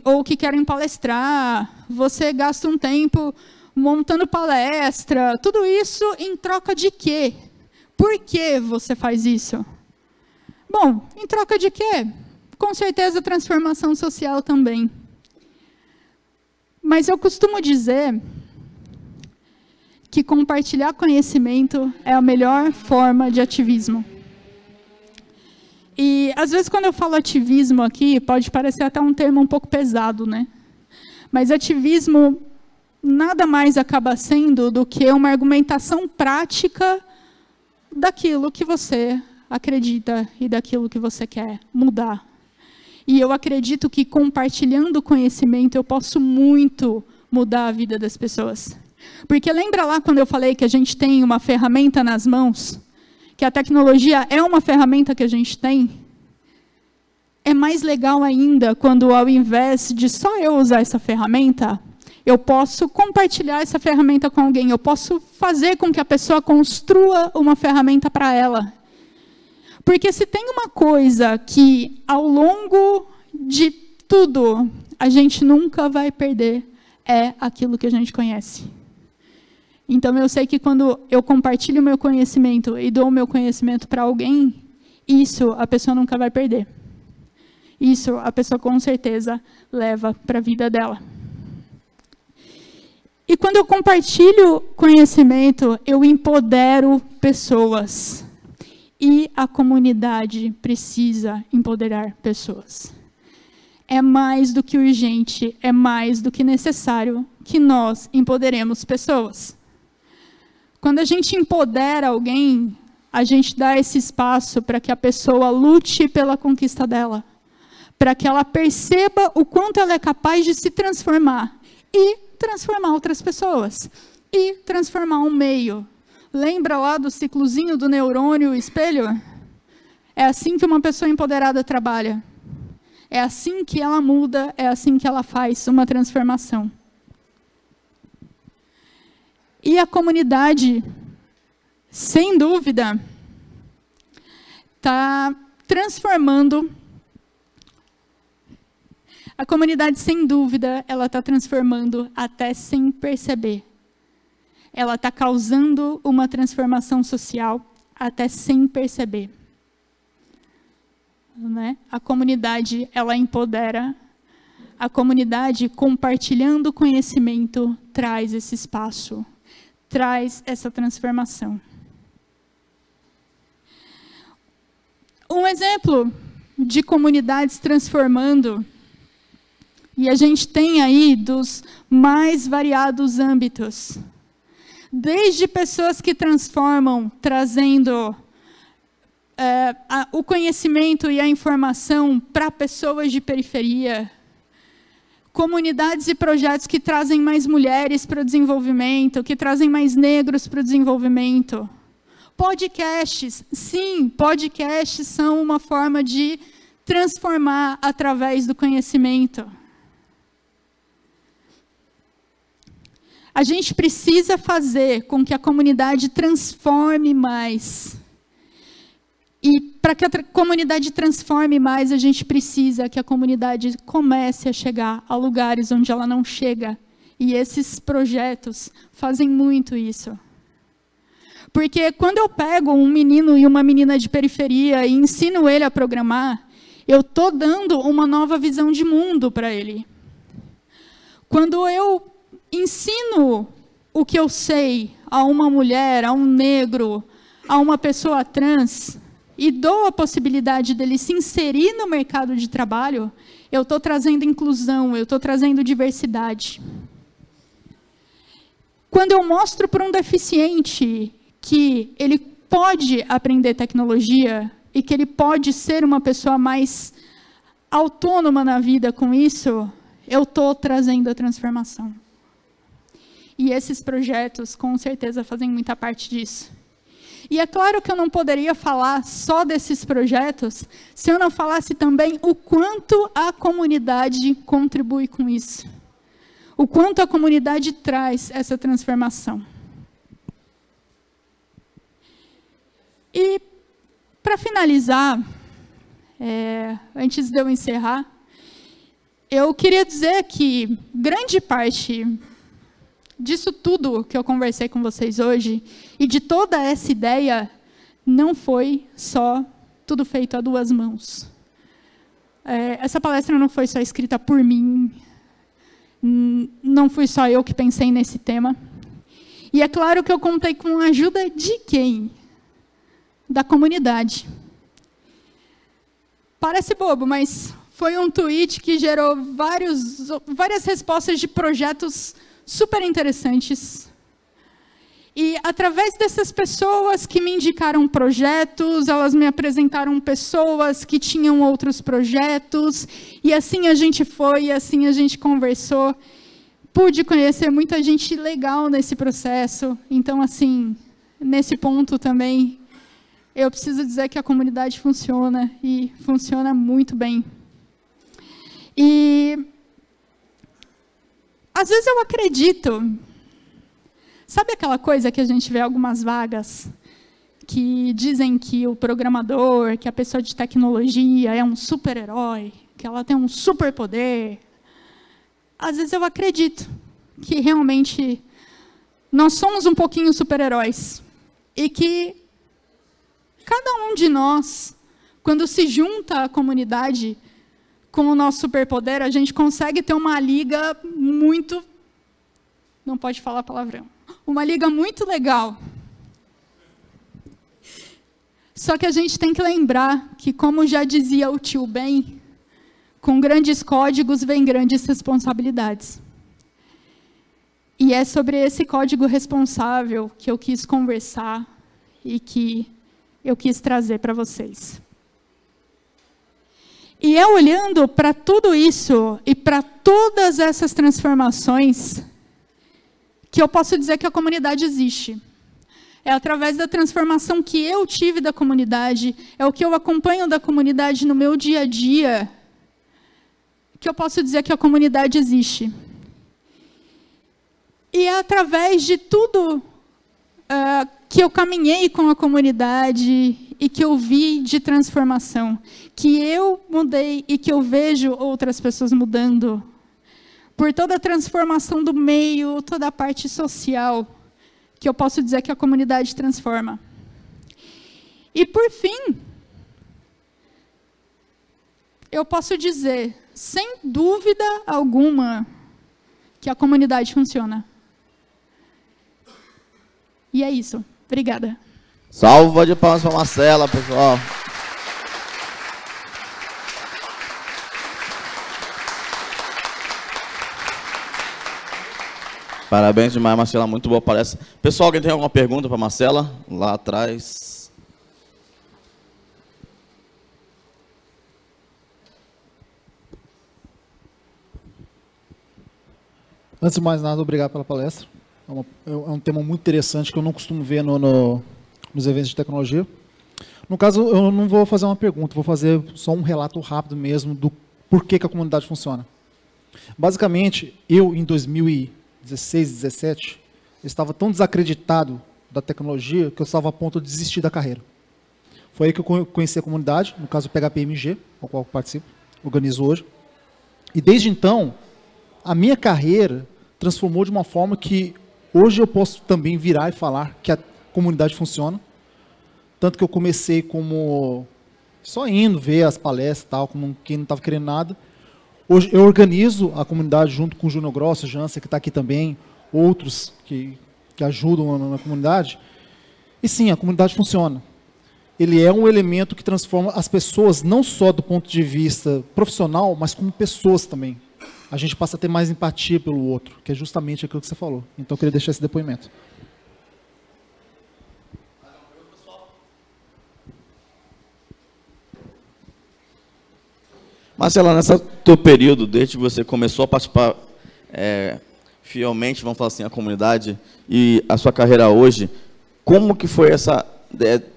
ou que querem palestrar, você gasta um tempo montando palestra, tudo isso em troca de quê? Por que você faz isso? Bom, em troca de quê? Com certeza transformação social também. Mas eu costumo dizer que compartilhar conhecimento é a melhor forma de ativismo. E, às vezes, quando eu falo ativismo aqui, pode parecer até um termo um pouco pesado, né? Mas ativismo nada mais acaba sendo do que uma argumentação prática daquilo que você acredita e daquilo que você quer mudar. E eu acredito que compartilhando conhecimento eu posso muito mudar a vida das pessoas. Porque lembra lá quando eu falei que a gente tem uma ferramenta nas mãos? Que a tecnologia é uma ferramenta que a gente tem? É mais legal ainda quando, ao invés de só eu usar essa ferramenta, eu posso compartilhar essa ferramenta com alguém. Eu posso fazer com que a pessoa construa uma ferramenta para ela. Porque se tem uma coisa que, ao longo de tudo, a gente nunca vai perder, é aquilo que a gente conhece. Então, eu sei que quando eu compartilho o meu conhecimento e dou o meu conhecimento para alguém, isso a pessoa nunca vai perder. Isso a pessoa com certeza leva para a vida dela. E quando eu compartilho conhecimento, eu empodero pessoas. E a comunidade precisa empoderar pessoas. É mais do que urgente, é mais do que necessário que nós empoderemos pessoas. Quando a gente empodera alguém, a gente dá esse espaço para que a pessoa lute pela conquista dela, para que ela perceba o quanto ela é capaz de se transformar e transformar outras pessoas, e transformar um meio. Lembra lá do ciclozinho do neurônio e espelho? É assim que uma pessoa empoderada trabalha. É assim que ela muda, é assim que ela faz uma transformação. E a comunidade, sem dúvida, está transformando. A comunidade, sem dúvida, ela está transformando até sem perceber. Ela está causando uma transformação social até sem perceber. Né? A comunidade, ela empodera. A comunidade, compartilhando conhecimento, traz esse espaço, traz essa transformação. Um exemplo de comunidades transformando, e a gente tem aí dos mais variados âmbitos. Desde pessoas que transformam, trazendo o conhecimento e a informação para pessoas de periferia, comunidades e projetos que trazem mais mulheres para o desenvolvimento, que trazem mais negros para o desenvolvimento. Podcasts, sim, podcasts são uma forma de transformar através do conhecimento. A gente precisa fazer com que a comunidade transforme mais. E para que a comunidade transforme mais, a gente precisa que a comunidade comece a chegar a lugares onde ela não chega. E esses projetos fazem muito isso. Porque quando eu pego um menino e uma menina de periferia e ensino ele a programar, eu estou dando uma nova visão de mundo para ele. Quando eu ensino o que eu sei a uma mulher, a um negro, a uma pessoa trans, e dou a possibilidade dele se inserir no mercado de trabalho, eu estou trazendo inclusão, eu estou trazendo diversidade. Quando eu mostro para um deficiente que ele pode aprender tecnologia e que ele pode ser uma pessoa mais autônoma na vida com isso, eu estou trazendo a transformação. E esses projetos, com certeza, fazem muita parte disso. E é claro que eu não poderia falar só desses projetos se eu não falasse também o quanto a comunidade contribui com isso. O quanto a comunidade traz essa transformação. E, para finalizar, antes de eu encerrar, eu queria dizer que grande parte disso tudo que eu conversei com vocês hoje, e de toda essa ideia, não foi só tudo feito a duas mãos. Essa palestra não foi só escrita por mim, não fui só eu que pensei nesse tema. E é claro que eu contei com a ajuda de quem? Da comunidade. Parece bobo, mas foi um tweet que gerou várias respostas de projetos super interessantes. E, através dessas pessoas que me indicaram projetos, elas me apresentaram pessoas que tinham outros projetos, e assim a gente foi, assim a gente conversou. Pude conhecer muita gente legal nesse processo. Então, assim, nesse ponto também, eu preciso dizer que a comunidade funciona, e funciona muito bem. E, às vezes eu acredito... Sabe aquela coisa que a gente vê algumas vagas que dizem que o programador, que a pessoa de tecnologia é um super-herói, que ela tem um superpoder? Às vezes eu acredito que realmente nós somos um pouquinho super-heróis e que cada um de nós, quando se junta à comunidade com o nosso superpoder, a gente consegue ter uma liga muito... Não pode falar palavrão. Uma liga muito legal. Só que a gente tem que lembrar que, como já dizia o tio Ben, com grandes códigos vem grandes responsabilidades. E é sobre esse código responsável que eu quis conversar e que eu quis trazer para vocês. E é olhando para tudo isso e para todas essas transformações que eu posso dizer que a comunidade existe. É através da transformação que eu tive da comunidade, é o que eu acompanho da comunidade no meu dia a dia, que eu posso dizer que a comunidade existe. E é através de tudo que eu caminhei com a comunidade e que eu vi de transformação, que eu mudei e que eu vejo outras pessoas mudando, por toda a transformação do meio, toda a parte social, que eu posso dizer que a comunidade transforma. E, por fim, eu posso dizer, sem dúvida alguma, que a comunidade funciona. E é isso. Obrigada. Salva de palmas para a Marcela, pessoal. Parabéns demais, Marcela, muito boa palestra. Pessoal, alguém tem alguma pergunta para a Marcela? Lá atrás. Antes de mais nada, obrigado pela palestra. É um tema muito interessante que eu não costumo ver nos eventos de tecnologia. No caso, eu não vou fazer uma pergunta, vou fazer só um relato rápido mesmo do porquê que a comunidade funciona. Basicamente, eu, em 2016, 2017, eu estava tão desacreditado da tecnologia que eu estava a ponto de desistir da carreira. Foi aí que eu conheci a comunidade, no caso o PHPMG, ao qual eu participo, organizo hoje. E desde então, a minha carreira transformou de uma forma que hoje eu posso também virar e falar que a comunidade funciona. Tanto que eu comecei como só indo ver as palestras e tal, como quem não estava querendo nada. Hoje eu organizo a comunidade junto com o Júnior Grosso, o Jansen, que está aqui também, outros que ajudam na comunidade. E sim, a comunidade funciona. Ele é um elemento que transforma as pessoas, não só do ponto de vista profissional, mas como pessoas também. A gente passa a ter mais empatia pelo outro, que é justamente aquilo que você falou. Então eu queria deixar esse depoimento. Marcela, nesse teu período, desde que você começou a participar fielmente, vamos falar assim, a comunidade, e a sua carreira hoje, como que foi essa,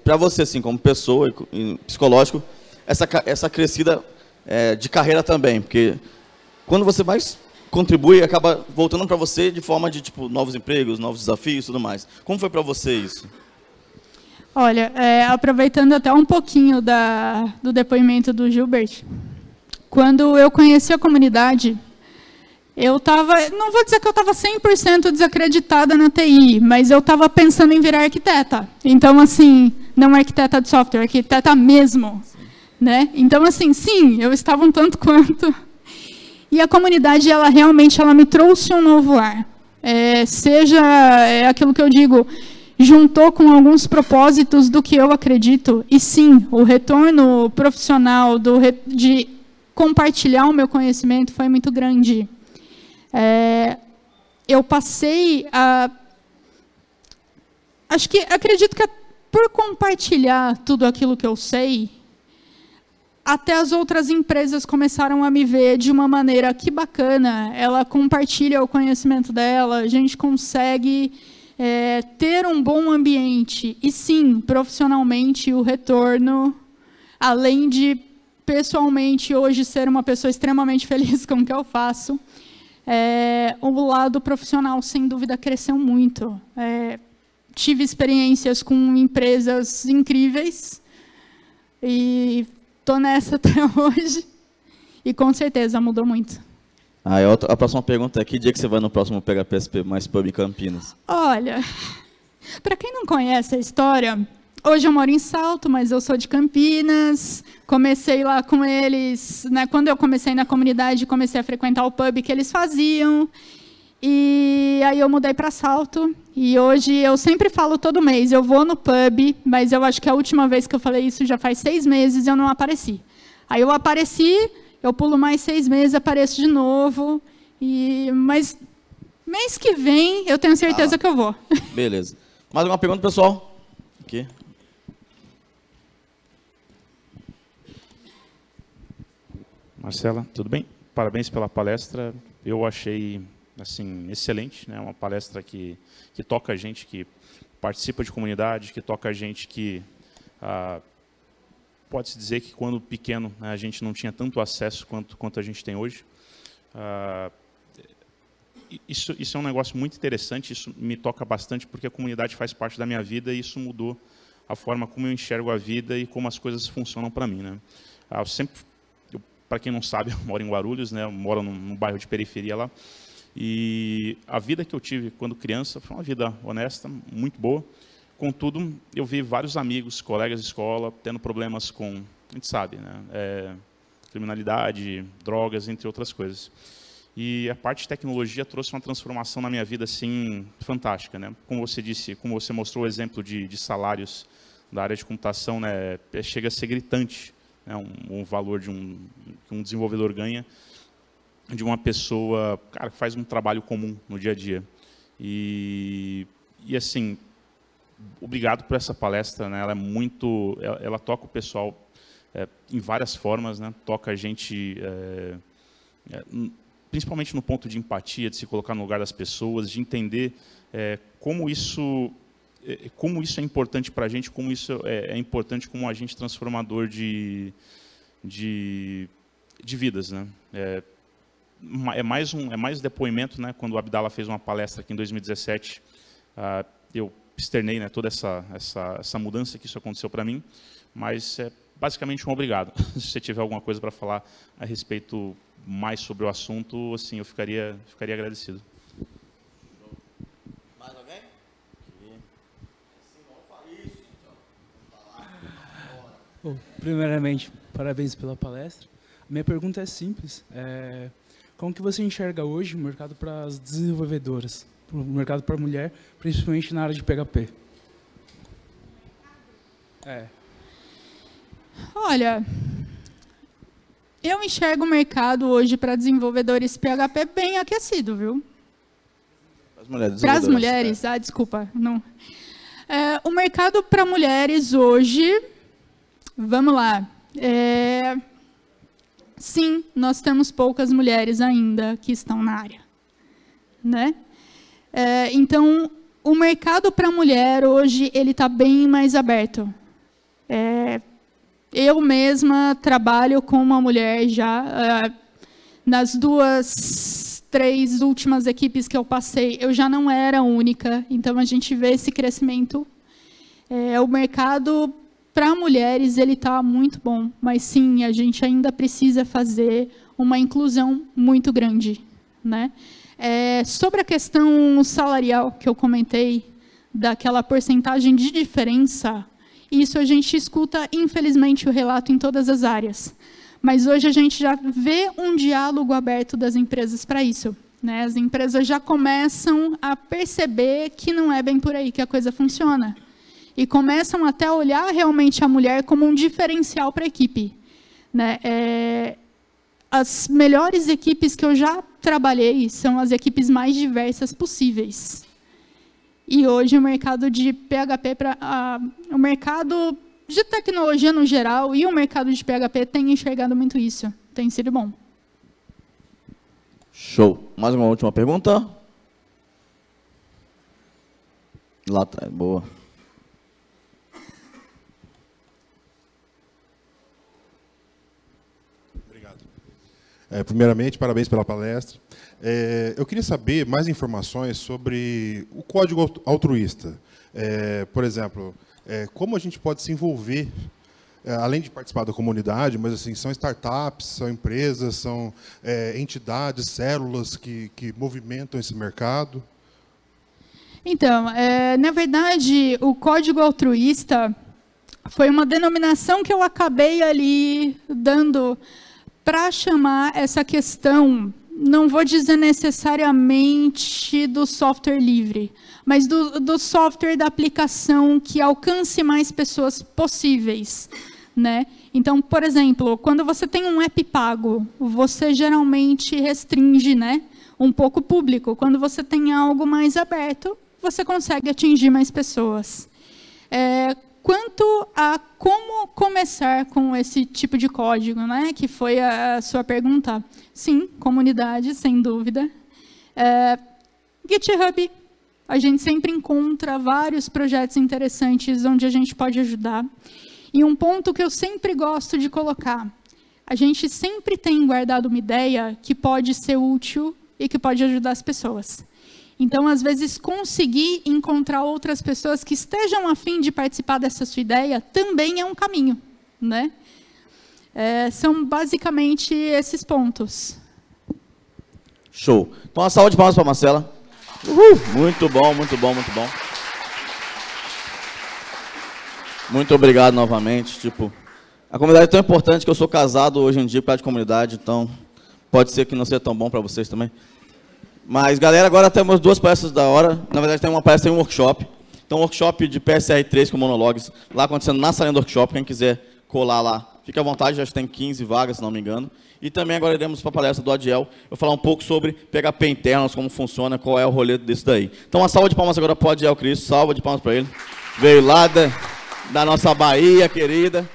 para você, assim, como pessoa e psicológico, essa crescida de carreira também? Porque quando você mais contribui, acaba voltando para você de forma de, tipo, novos empregos, novos desafios e tudo mais. Como foi para você isso? Olha, aproveitando até um pouquinho do depoimento do Gilbert, quando eu conheci a comunidade, eu estava, não vou dizer que eu estava 100% desacreditada na TI, mas eu estava pensando em virar arquiteta. Então, assim, não arquiteta de software, arquiteta mesmo. Né? Então, assim, sim, eu estava um tanto quanto. E a comunidade, ela realmente me trouxe um novo ar. Seja aquilo que eu digo, juntou com alguns propósitos do que eu acredito. E sim, o retorno profissional de compartilhar o meu conhecimento foi muito grande. Eu passei a acredito que por compartilhar tudo aquilo que eu sei, até as outras empresas começaram a me ver de uma maneira que bacana, ela compartilha o conhecimento dela, a gente consegue ter um bom ambiente. E sim, profissionalmente, o retorno, além de pessoalmente hoje ser uma pessoa extremamente feliz com o que eu faço, o lado profissional, sem dúvida, cresceu muito. Tive experiências com empresas incríveis e estou nessa até hoje. E, com certeza, mudou muito. A próxima pergunta é: que dia que você vai no próximo PHPSP mais Pub em Campinas? Olha, para quem não conhece a história, hoje eu moro em Salto, mas eu sou de Campinas. Comecei lá com eles, né, quando eu comecei na comunidade, comecei a frequentar o pub que eles faziam. E aí eu mudei para Salto. E hoje eu sempre falo todo mês, eu vou no pub, mas eu acho que a última vez que eu falei isso já faz 6 meses e eu não apareci. Aí eu apareci, eu pulo mais 6 meses, apareço de novo. Mas mês que vem eu tenho certeza que eu vou. Beleza. Mais alguma pergunta, pessoal? Aqui. Marcela, tudo bem? Parabéns pela palestra. Eu achei assim excelente, né? Uma palestra que toca a gente que participa de comunidade, que toca a gente que pode-se dizer que quando pequeno, né, a gente não tinha tanto acesso quanto a gente tem hoje. Isso é um negócio muito interessante, isso me toca bastante porque a comunidade faz parte da minha vida e isso mudou a forma como eu enxergo a vida e como as coisas funcionam para mim, né? Para quem não sabe, eu moro em Guarulhos, né? Eu moro num bairro de periferia lá. E a vida que eu tive quando criança foi uma vida honesta, muito boa. Contudo, eu vi vários amigos, colegas de escola, tendo problemas com, a gente sabe, né? Criminalidade, drogas, entre outras coisas. E a parte de tecnologia trouxe uma transformação na minha vida assim fantástica, né? Como você disse, como você mostrou o exemplo de salários da área de computação, né? Chega a ser gritante, né? Um valor que um desenvolvedor ganha de uma pessoa, cara, que faz um trabalho comum no dia a dia. E assim, obrigado por essa palestra, né? Ela toca o pessoal em várias formas, né? Toca a gente, principalmente no ponto de empatia, de se colocar no lugar das pessoas, de entender como isso é importante para a gente, como isso é importante como agente transformador de vidas, né? É mais depoimento, né? Quando o Abdala fez uma palestra aqui em 2017, eu externei, né, toda essa mudança que isso aconteceu para mim, mas é basicamente um obrigado. Se você tiver alguma coisa para falar a respeito mais sobre o assunto, assim, eu ficaria agradecido. Mais alguém? Bom, primeiramente, parabéns pela palestra. Minha pergunta é simples. Como que você enxerga hoje o mercado para as desenvolvedoras, o mercado para a mulher, principalmente na área de PHP? Olha, eu enxergo o mercado hoje para desenvolvedores PHP bem aquecido, viu? Para as mulheres, desculpa. Não. O mercado para mulheres hoje, vamos lá. Sim, nós temos poucas mulheres ainda que estão na área, né? Então, o mercado para mulher hoje ele está bem mais aberto. Eu mesma trabalho com uma mulher já nas 2, 3 últimas equipes que eu passei, eu já não era a única. Então a gente vê esse crescimento. O mercado para mulheres ele está muito bom, mas sim, a gente ainda precisa fazer uma inclusão muito grande, né? Sobre a questão salarial que eu comentei, daquela porcentagem de diferença, isso a gente escuta, infelizmente, o relato em todas as áreas. Mas hoje a gente já vê um diálogo aberto das empresas para isso, né? As empresas já começam a perceber que não é bem por aí que a coisa funciona. E começam até a olhar realmente a mulher como um diferencial para a equipe, né? As melhores equipes que eu já trabalhei são as equipes mais diversas possíveis. E hoje o mercado de PHP, o mercado de tecnologia no geral e o mercado de PHP tem enxergado muito isso. Tem sido bom. Show. Mais uma última pergunta? Lá atrás, boa. Obrigado. Primeiramente, parabéns pela palestra. Eu queria saber mais informações sobre o código altruísta. Por exemplo, como a gente pode se envolver, além de participar da comunidade, mas assim, são startups, são empresas, são entidades, células que movimentam esse mercado? Então, na verdade, o código altruísta foi uma denominação que eu acabei ali dando para chamar essa questão, não vou dizer necessariamente do software livre, mas do software da aplicação que alcance mais pessoas possíveis, né? Então, por exemplo, quando você tem um app pago, você geralmente restringe, né, um pouco o público. Quando você tem algo mais aberto, você consegue atingir mais pessoas. Quanto a como começar com esse tipo de código, né, que foi a sua pergunta, sim, comunidade, sem dúvida. GitHub, a gente sempre encontra vários projetos interessantes onde a gente pode ajudar. E um ponto que eu sempre gosto de colocar, a gente sempre tem guardado uma ideia que pode ser útil e que pode ajudar as pessoas. Então, às vezes, conseguir encontrar outras pessoas que estejam a fim de participar dessa sua ideia também é um caminho, né? São basicamente esses pontos. Show. Então, uma salva de palmas para a Marcela. Uhul. Muito bom, muito bom, muito bom. Muito obrigado novamente. Tipo, a comunidade é tão importante que eu sou casado hoje em dia por causa de comunidade, então pode ser que não seja tão bom para vocês também. Mas, galera, agora temos 2 palestras da hora. Na verdade, tem uma palestra e um workshop. Então, um workshop de PSR3 com monologues, lá acontecendo na salinha do workshop. Quem quiser colar lá, fique à vontade, já tem 15 vagas, se não me engano. E também agora iremos para a palestra do Adiel. Eu vou falar um pouco sobre PHP internos, como funciona, qual é o rolê desse daí. Então, uma salva de palmas agora para o Adiel Cristo. Salva de palmas para ele. Veio lá da nossa Bahia, querida.